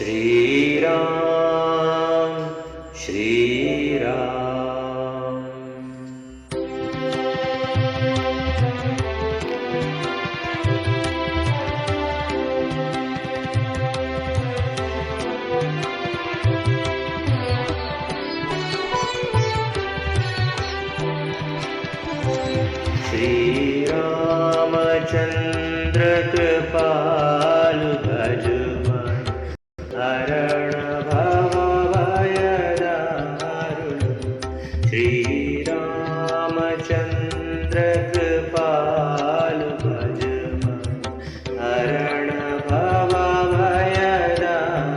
श्रीराम श्रीराम। श्रीरामचन्द्र कृपालु भजमन हरण भव भयदारुण। श्रीरामचन्द्र कृपालु भजमन हरण भव भयदारुण।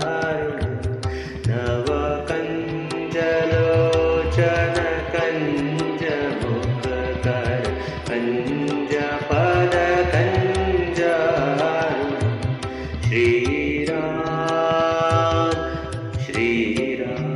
नव कंज लोचन कंज मुख कर कंज पद कंजारुण। श्रीराम श्रीराम।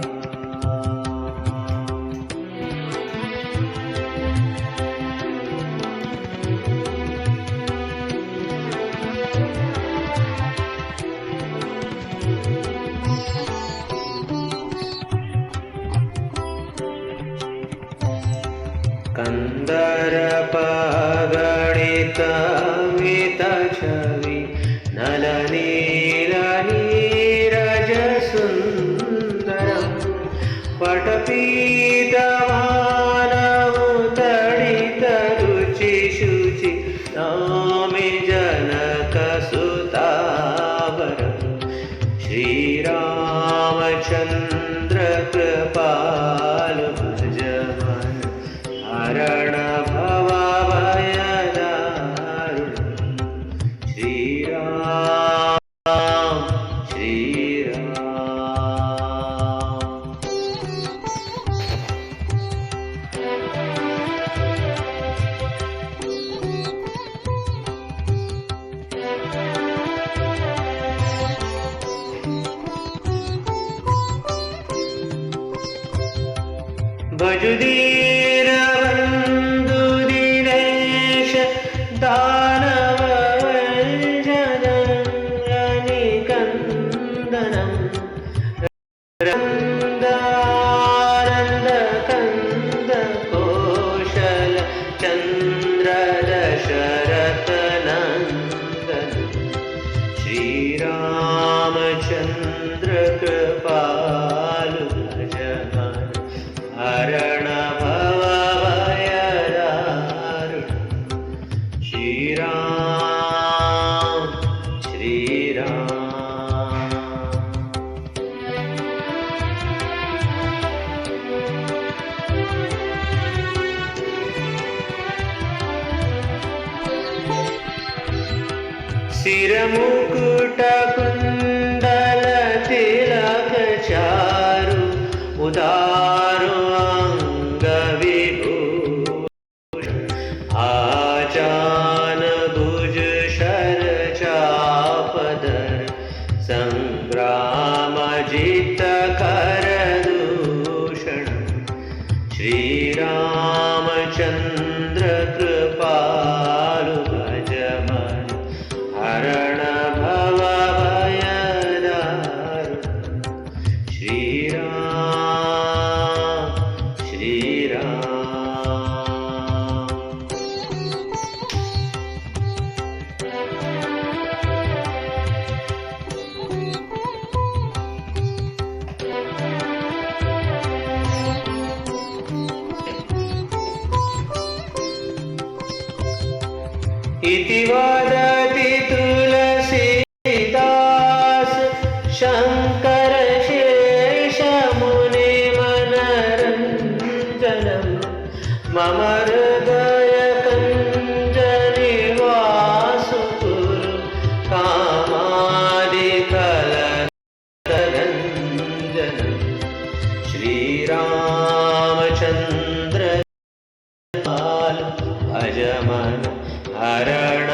कंदर्प गणित मित छवि नलनील नीरज सुंदरम। पटपीतमानव तडित रुचि शुचि नौमि जनक सुतावरम। श्रीरामचन्द्र कृपालु भजमन हरण भव भयदारुण। श्रीराम श्रीराम। भजुदीर बंधु दिनेश दानव निकंदनम। रंदानंद कंद कौशल चंद्र दशरथ नंदन। श्रीरामचन्द्र कृपालु भजमन हरण भव भयदारुण। श्रीराम श्रीराम। सिरमुकुट कुंडल तिलक चारु उदारो अंग विभूषण। आजान भुज शर चापधर संग्राम जित कर दूषण। श्रीरामचन्द्र कृपालु भजमन हरण भव भयदारुण। श्रीराम श्रीराम। इति वदति तुलसीदास शंकर शेष मुनि मनरंजनम। मम हृदय कंज निवासु कुरु कामादिकलदगंजनम। श्रीरामचन्द्र भजमन हरण